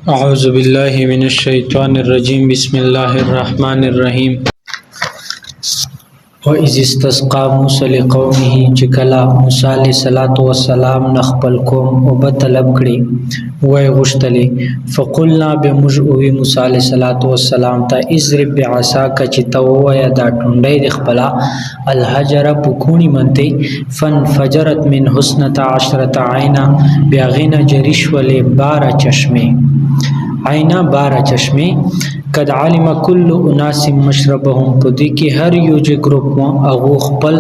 أعوذ بالله من الشيطان الرجيم بسم الله الرحمن الرحيم وإذ استسقى موسى لقومه چې کله موسی علیه السلام نه خپل قوم اوبه طلب کړي وای غوښتلې فقلنا بموږ ووی موسی علیه السلام ته اضرب بعصاک چې ته ووایه دا ټونډۍ د خپله الحجر په کوڼي منتې فانفجرت من حسنة عشرة عینا بیا هغې نه جري شولې 12 چشمې عینا 12 چشمې قد علم كل اناس مشربهم په دې کې هر یو چې ګروپ هغه خپل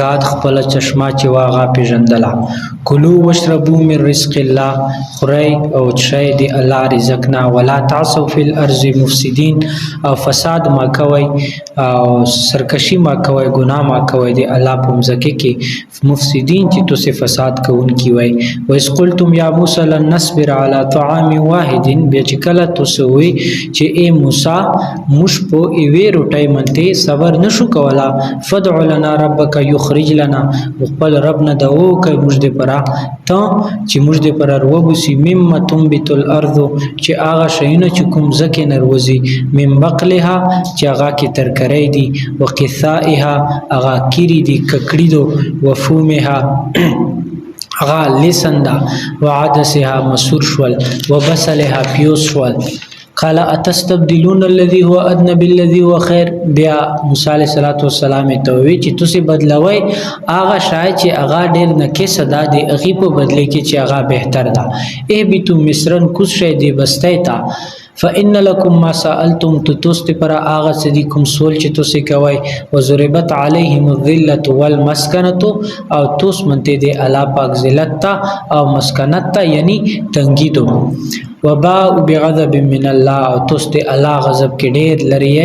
غاد خپل چشمه چې واغه پیژندله کلو واشربوا من رزق الله خوري او شي دی الله رزقنا ولا تعصوا في الارض مفسدين او فساد ما کوي او سرکشي ما کوي ګناه ما کوي دی الله په مزکه کې مفسدين چې تاسو فساد کوونکی وي ويس قلتم يا موسى لن نصبر على طعام واحد بیا چې کله تاسو وي چې اے موسی مش په ایوه روټي منته صبر نشو کولا فدع لنا ربك يخرج لنا خپل رب نه دعو کوي موږ دې پرا ته چې موږ دې پر وروبسي مم تنبت الارض چې هغه شینه چې کوم زکه نروزي من بقلها چې هغه کې ترکرې دي وقثائها هغه کیری دي ککړې دو وفومها هغه لسندا وعدسها مسور شول وبصلها پیوس شول قال اتستبدلون الذي هو ادنى بالذي هو خير بیا موسی علیہ السلام ته وی چې تاسو بدلوي هغه شای چې هغه ډیر نکې صدا دی هغه په بدله کې چې هغه بهتر ده ای بیتو مصرن کوم شی دی بستای تا فإن لكم ما سألتم تتوست پر آغا صدیکم سول چې تاسو کوي وزربت عليهم الذلة والمسكنة او توس منته دی الله پاک ذلت او مسکنت یعنی تنگی دو وباء بغضب من الله او توست الله غضب کې ډېر لري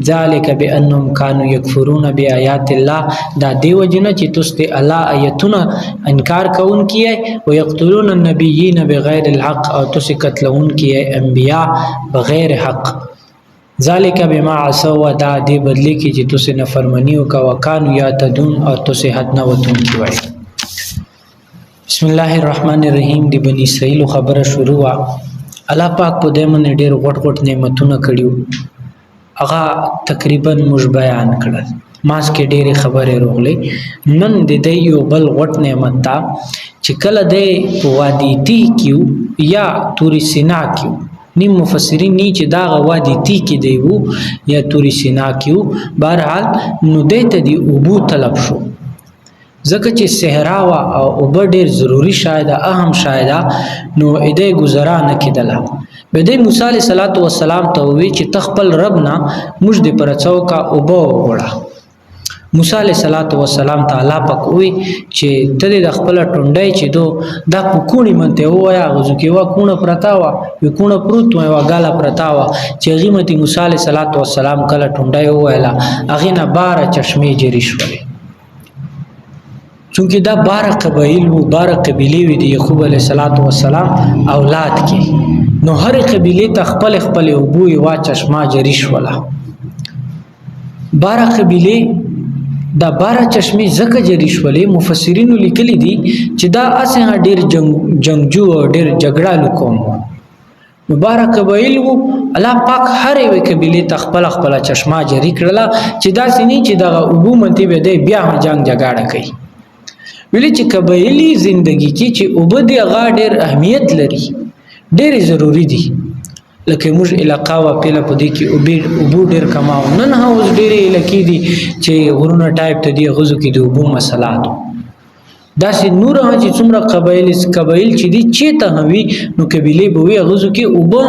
ذالک بانهم كانوا يكفرون بآيات الله دا دیو جن چې توست الله آیتونه انکار کوون کیه او یقتلون النبیین بغیر الحق او توست قتلون کیه انبیاء بغیر حق ذالک بما عصوا دا دی بدلی کې چې توست نافرمانی او کا وکانو یاتدون او توست حد نه وتون کیوي بسم الله الرحمن الرحیم دی بنی اسرائیل خبره شروع الله پاک په دې باندې ډېر غټ نعمتونه کړیو هغه تقریبا موږ بیان کړل ماس کې ډېرې خبرې روغلې نن د دې یو بل غټ نعمت تا چې کله د وادي تی کیو یا توري سینا کیو نیم مفسرین نی چې دا وادي تی کې دی وو یا توري سینا کیو بهرحال نو دې ته دی ابو طلب شو ځکه چې صحرا وا او اوبه ډېر ضروری شاید اهم شاید نو اېدې گزارا نه کېدله به د موسی علیه السلام ته وی چې تخپل رب نه موږ دې پر څوکا اوبه وړه موسی علیه السلام تعالی پاک وی چې ته د خپل ټونډای چې دو دا کوونی منته وایا غزو کې وا کونه پرتا وا یو کونه پروت وا غالا پرتا وا چې غیمتي موسی علیه السلام کله ټونډای وایلا اغه نه 12 چشمه جری شولې چونکه دا 12 قبایل وو 12 قبیله وی د یعقوب علیه السلام اولاد کې نو هر قبیله ته خپل ابو وا چشمه جری شولا 12 قبیله دا 12 چشمه زکه جری شولې مفسرین لیکلي دي چې دا اسه ډیر جنگجو او ډیر جګړه لکوم مبارک قبایل وو الله پاک هر یو قبیله ته خپل چشمه جری کړله چې دا سني چې دا ابو منتی به دی بیا جنگ جګړه کوي ویلي چې قبایلی زندگی کې چې اوبه دی هغه ډېر اهمیت لري ډېر ضروری دي لکه موږ علاقه وا پیله په دې کې اوبه ډېر کماو نن هاوس ډېر علاقې دي چې غرونه ټایپ ته دی غزو کې د اوبو مسلات دا سي نور چې څومره قبایل چې دي چې ته وي نو قبيله به وي غزو کې اوبه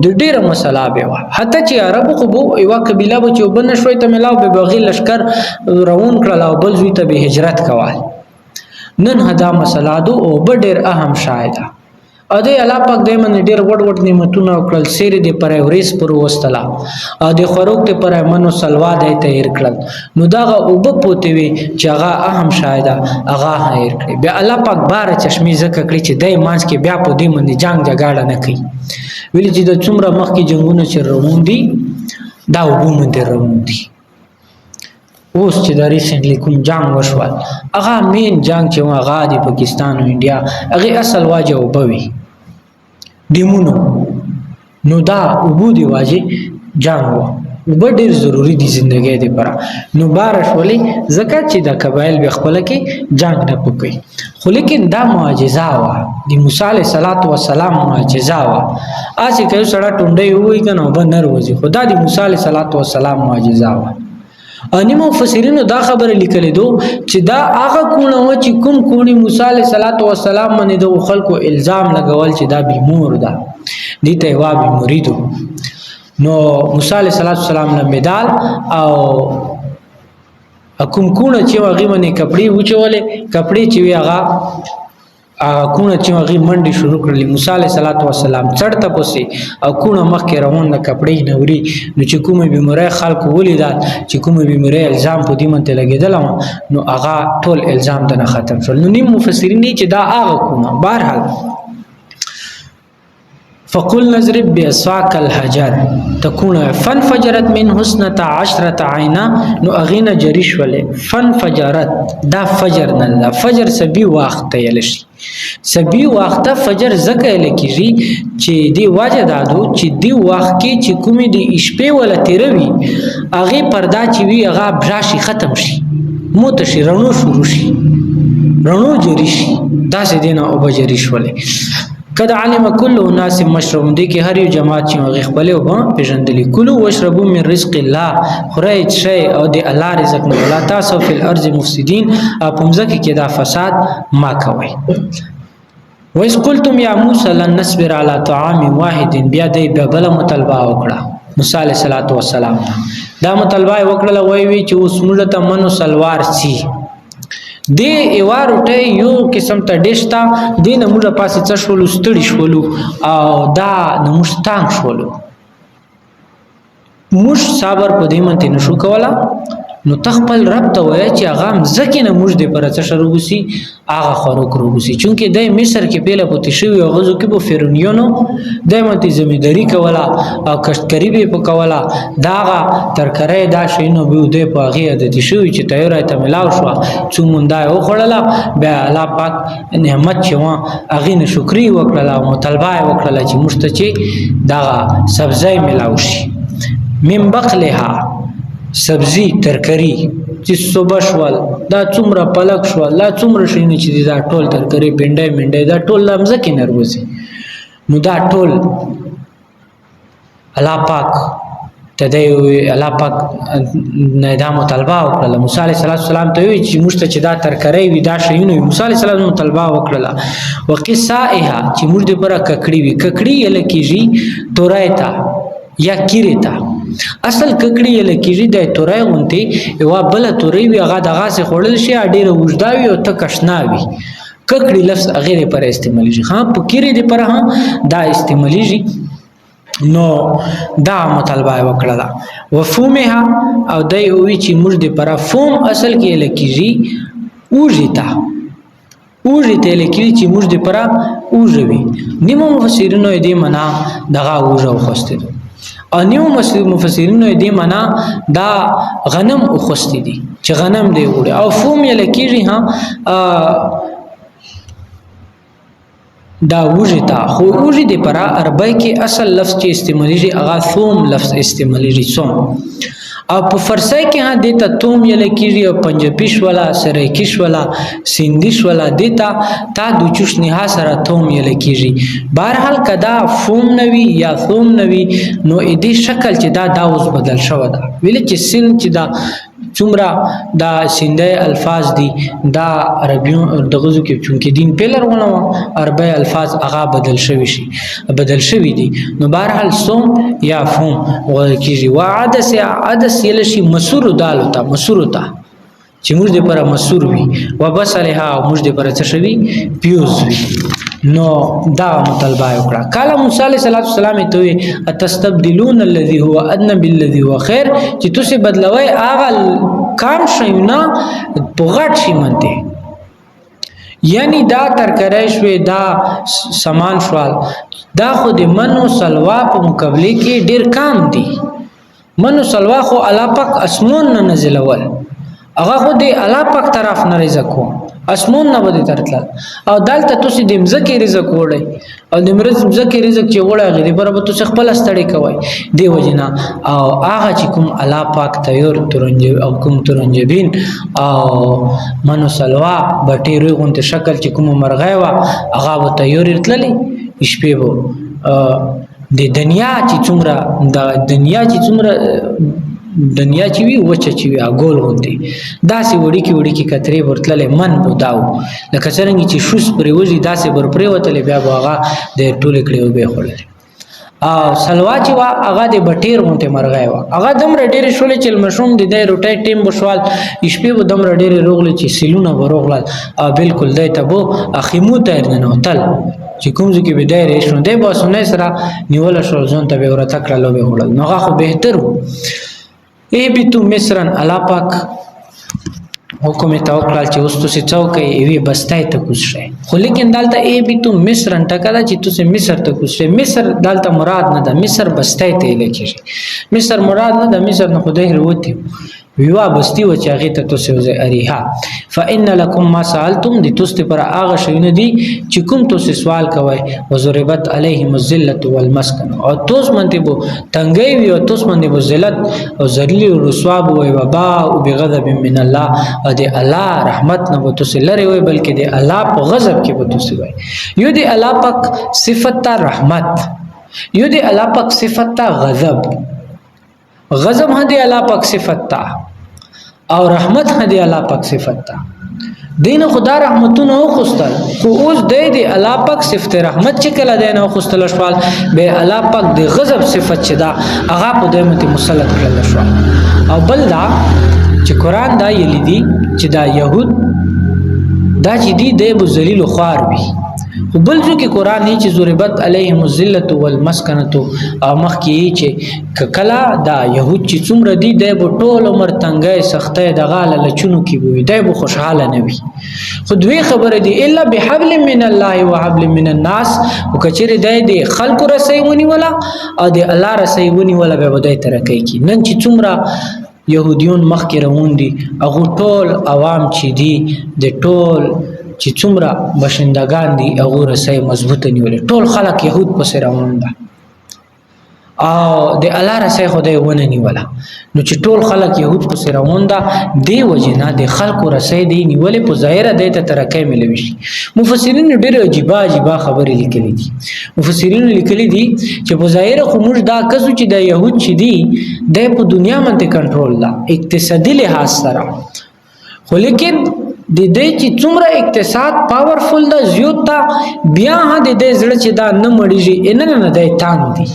د ډېر مسله به حتی چې عربو خو یو قبيله به چې اوبه نشوي ته ملاو به بغي لشکر روان کړل او بل زوی ته به هجرت کوال نن هدا مسله دو او ډېر اهم شاید ا دې الله پاک دې من ډېر وړ نعمتونه کړل سیر دې پر اوریس پر وستلا ا دې خوروک ته پر منو سلوا دې ته هیر کړل نو دا او په پوتې وی چې هغه اهم شاید هغه هیر کړی بیا الله پاک 12 چشمې زکه کړی چې دای مانس کې بیا په دې باندې جنگ جګړه نه کوي ویل چې د څومره مخ کې جنگونه چې روان دي دا وګوم دې روان دي اوس چې د ریسنټلی کوم جنگ وشول هغه مین جنگ چې هغه د پاکستان او انډیا هغه اصل واجب وبوي دیمونو نو دا اوبو دی واجه جان و اوبه ډیر ضروری دي زندګۍ لپاره. نو بارش ولی زکه چې د قبایل به خپل کې جنگ نه پکې. خو لیکن دا معجزه وا د موسی علیه السلام معجزه وا. اسی که سړی ټونډه وي کنه بنر وځي، خدا د موسی علیه السلام معجزه وا. اني مفسرینو دا خبره لیکلې دو چې دا هغه کونه و چې کوم کونی موسی علیه السلام باندې د خلکو الزام لګول چې دا بیمور ده، دې ته وا بیموریدو. نو موسی علیه السلام له مدال او کوم کونه چې هغه باندې کپڑے وچولې، کپڑے چې هغه کونه چې هغه منډي شروع کړلې. موسی علیه السلام چړته پوسي او کونه مخکې روان د کپڑے نوري. نو چې کومه بیماری خلکو ولیدل چې کومه بیماری الزام په دې منته لګیدل، نو هغه ټول الزام دنه ختم شول. نو نیم مفسرین چې دا هغه کونه بهرحال فقل نضرب بعصاك الحجر تكون فانفجرت من حسنة 10 عينا. نو اغینا جریش ولی فانفجرت دا فجر نه دا فجر سبی وخت یلشي. سبی وخت فجر زکه لکیږي چې دی واجه دادو چې دی وخت کې چې کومې دی شپې ولا تیروي اغه پردا چې وی اغه براشي ختم شي موتشي رڼو شروع شي رڼو جریشي داسې دینه او بجریش ولی. قد علم كل الناس مشرب دي کې هر یو جماعت چې هغه خپل او پیژندلی. کلوا واشربوا من رزق الله خورئ شي او د الله رزق نه ولا تاسو فی الارض مفسدين اپمزکه کې دا فساد ما کوي. وإذ قلتم يا موسى لن نصبر على طعام واحد بیا دې بل مطالبه وکړه موسی علیه السلام دا مطالبه وکړه وی چې اوس موږ ته منو سلوار سي دی ایوار اٹھے یو قسم تا ډیشتا دی نموږه پاسه څه شولو ستړي شولو او دا نموږ تانګ شولو موږ صبر په دې منته نشو کولا. نو تخپل رب ته وای چې هغه مزکه نه موږ دې پر څه شروعسي هغه خورو کروسي چونکه د مصر کې پیله پوتې شوی او غزو کې په فرعونانو دایمتي زمینداری کولا او کشتکری به پکولا داغه ترکرې دا شینو به دې په هغه د شوی چې تیار ته ملاو شو څومندای او خړلا بیا الله پاک نعمت چې وا هغه نه شکرې وکړه او مطالبه وکړه چې مشتچی داغه سبزی ملاو شي من بقلها سبزی ترکری چې صبح شوال دا څومره پلک شوال دا څومره شینه چې دا ټول ترکری بنډای منډای دا ټول لمزه کې نروزي. نو دا ټول الله پاک تدای الله پاک نه دا مطالبه وکړه موسی علیه السلام ته وی چې مشته چې دا ترکری وی دا شینه موسی علیه السلام مطالبه وکړه وقصائها چې موږ دې پر ککړی وی ککړی لکېږي تورایتا یا کیریتا اصل ککړی لکېږي د تورای غونتی یو بل تورای وی هغه دغه سه خړل شي ډیره وجداوی او تکشناوی ککړی لفظ غیر پر استعمالیږي ها په کیری دی پر ها دا استعمالیږي. نو دا مطالبه وکړه وفومها او دای وی چې موږ دی پر فوم اصل کې لکېږي اوجتا اوجته لکېږي چې موږ دی پر اوجوي. نیمو مفسرینو دې معنا دغه اوجو خوسته انیو مفسرینو دې معنا دا غنم او خوستی دي چې غنم دی وړي او فوم یې لکېږي ها دا وجتا خو وجې دې پر عربی کې اصل لفظ چې استعمالېږي هغه ثوم لفظ استعمالېږي ثوم او په فارسی کې ها دیتا توم یې لکېږي او پنجابیش ولا سرایکیش ولا سیندیش ولا دیتا تا د چوش نه سره توم یې لکېږي. بهرحال کدا فوم نوي یا ثوم نوي نو دې شکل چې دا اوس بدل شو دا ویل چې سین چې دا څومره دا سیندي الفاظ دي دا عربي دغه کې چونکې دین پیلر ونه عربي الفاظ هغه بدل شوی دي. نو بهرحال صوم یا فوم ورکیږي وعدس عدس یلشي مسور دالتا مسورتا چې موږ دې پر مسور وي وبصلها موږ دې پر څه شوی پیوز وي. نو دا مطالبه وکړه کله موسی علیه السلام ته اتستبدلون الذي هو ادنى بالذي هو خير چې تاسو بدلوي هغه کام شیونه په غټ شي منته یعنی دا ترکرای شوی دا سامان شوال دا خو د منو سلوا په مقابله کې ډیر کام دي. منو سلوا خو الله پاک اسمون نه نازلول هغه خو دی الله پاک طرف نه رزق وو اسمون نه بده ترتل او دلته تاسو د مزکی رزق وړي او د مزکی رزق چې وړي غیر برابر تاسو خپل استړی کوي دی وجنا او هغه چې کوم الله پاک تیور ترنج او کوم ترنجبین او منو سلوا بټیری غونته شکل چې کوم مرغای وا هغه به تیور تللی شپې وو د دنیا چې څومره دنیا چې وی وچه چې وی اګول غوندي داسې وړي کې کترې ورتللې من بوداو لکه څنګه چې شوس پرې وځي داسې بر پرې وتلې بیا هغه د ټوله کړي وبې خړلې او سلوا چې وا هغه د بټیر غونته مرغای وا هغه دم رډېر شولې چې مشروم د روټای ټیم بشوال شپې و دم رډېر روغلې چې سیلونه وروغلل او بالکل دای ته بو اخیمو ته نه وتل چې کوم ځکه به دای رښتونه دی باسونه سره نیول شو ځون ته به ورته کړلو به وړل نو هغه بهتر ایبتو مصرن الله پاک حکم توکل چې اوس تاسو څوکې وی بستای ته کوشش خو لیکن دالته ایبتو مصرن ټکا چې تاسو مصر ته کوشش مصر دالته مراد نه ده مصر بستای ته لکه مصر مراد نه ده مصر نه خدای وروتي ویوا بستی و چې هغه ته تاسو زه اریها فإن لكم ما سألتم دي تاسو پر هغه شونه دي چې کوم تاسو سوال کوي وزربت عليهم الذله والمسكن او تاسو منته بو تنګي وي او تاسو منته بو ذلت او ذلیل او رسوا وي وبا او بغضب من الله او دي الله رحمت نه بو تاسو لري وي بلکې دي الله په غضب کې بو تاسو وي یو دي الله پاک صفت رحمت یو دي الله پاک صفت غضب غضب هدي الله پاک صفت تا او رحمت هدي الله پاک صفت تا دین خدا رحمتونه خوستل خو اوس دی الله پاک صفت رحمت چې کله دین خوستل شوال به الله پاک د غضب صفت چې دا هغه په دمت مسلط کړل شو او بل دا چې قران دا یلیدي چې دا يهود دا چې دی د ذلیل خوار وي خو بل ځکه قران نه چې ضربت علیهم الذله والمسکنه او مخ کې چې کلا دا يهود چې څومره دي د ټول عمر تنګي سختي د غاله لچونو کې وي د خوشاله نه وي خو دوی خبره دي الا بحبل من الله وحبل من الناس او کچره د خلق رسېونی ولا او د الله رسېونی ولا به ودای ترکې کی نن چې څومره يهوديون مخ کې روان دي هغه ټول عوام چې دي د ټول چې څومره بشندگان دي هغه رسې مضبوطه نیولې ټول خلک يهود پسې روان دي او د الله رسې خدای ونه نیولا نو چې ټول خلک يهود پسې روان دي دی وجنه د خلکو رسې دی نیولې په ظاهره د ترکې ملوي شي مفسرین ډېر عجیب خبرې لیکلي دي مفسرین لیکلي دي چې په ظاهره خو موږ دا کسو چې د يهود چې دي د په دنیا باندې کنټرول دا اقتصادي لحاظ سره خو لیکن د دې چې څومره اقتصاد پاورفل ده زیات تا بیا د دې زړه چې دا نه مړیږي ان نه د تان دي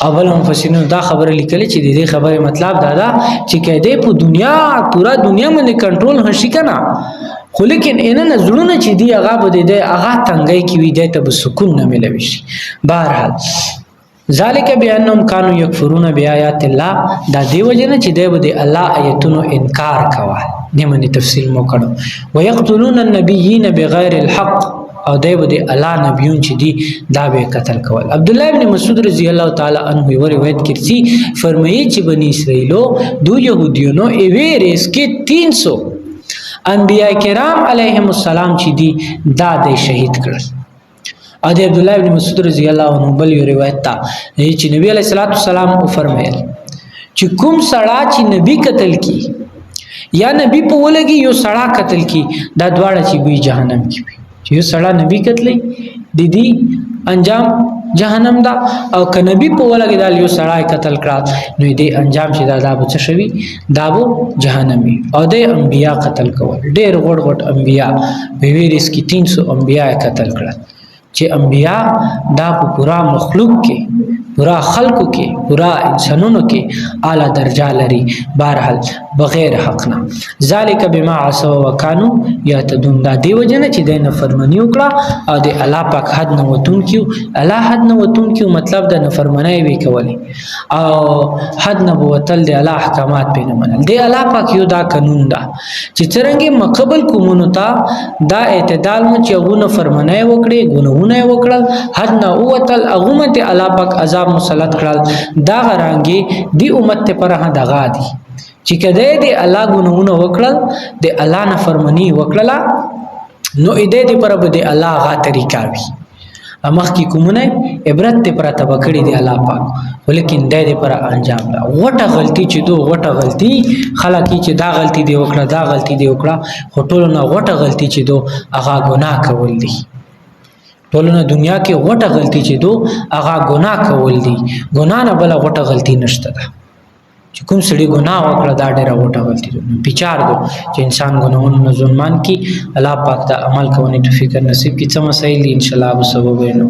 اول مفسرین دا خبره لیکلي چې د دې خبره مطلب دا ده چې کله په دنیا پورا دنیا باندې کنټرول هشي کنه خو لیکن ان نه زړونه چې دی هغه به د هغه تنګي کې وي د ته سکون نه ملوي شي بهرحال ذالک بانهم كانوا يكفرون بآيات الله دا دیو جن چې دی به الله آیتونو انکار کوي نیمه تفصیل مو کړو ويقتلون النبيين بغیر الحق او دی به الله نبیون چې دی دا به قتل کول عبد الله ابن مسعود رضی الله تعالی عنہ یو روایت کړي فرمایي چې بنی اسرائیلو دو يهوديونو ایویرس کې 300 انبیاء کرام علیهم السلام چې دی دا د شهید کړل او د عبد الله ابن مسعود رضی الله عنه بل یو روایت تا چې نبی علیہ الصلوۃ والسلام فرمایل چې کوم سړی چې نبی قتل کی یا نبی په ولګي یو سړی قتل کی دا دواړه چې به جهنم کې وي چې یو سړی نبی قتلې د دې انجام جهنم دا او ک نبی په ولګي دا یو سړی قتل کړه نو دې انجام چې دا به څه شوی دا به جهنمي او د انبیا قتل کول ډېر غټ انبیا په ویریس کې 300 انبیا قتل کړه چې انبیا دا په پورا مخلوق کې پورا خلقو کې پورا انسانونو کې اعلی درجه لري بهرحال بغیر حق نه ذالک بما عصوا وکانو یعتدون دا دی وجنه چې د نافرمانی وکړه او د الله پاک حد نه وتون کیو الله حد نه وتون کیو مطلب د نافرمانی وی کولی او حد نه وتل د الله احکامات په نه منل د الله پاک یو دا قانون دا چې څنګه مقبل کومونو ته دا اعتدال مو چې غو نافرمانی وکړي ګناونه وکړل حد نه وتل اغه ته الله پاک عذاب مسلط کړل دا غرانګي دی امت ته پر دغه دي چې کده دې الله ګناهونه وکړل د الله نافرمانی وکړه نو دې پر به د الله غا طریقہ وي امخ کی کومونه عبرت ته پر تبکړی دی الله پاک ولیکن دې پر انجام لا وټه غلطی چې دو وټه غلطی خلک چې دا غلطی دی وکړه دا غلطی دی وکړه هټول نه وټه غلطی چې دو هغه ګناه کول دي ټولنه دنیا کې وټه غلطی چې دو هغه ګناه کول دي ګناه نه بل وټه غلطی نشته ده چې کوم سړي ګناه وکړه دا ډیره وټه غلطی ده پچار دو چې انسان ګناهونه نه ظلمان کی الله پاک دا عمل کوي توفیق نصیب کی څه مسایل ان شاء الله به سبب وینو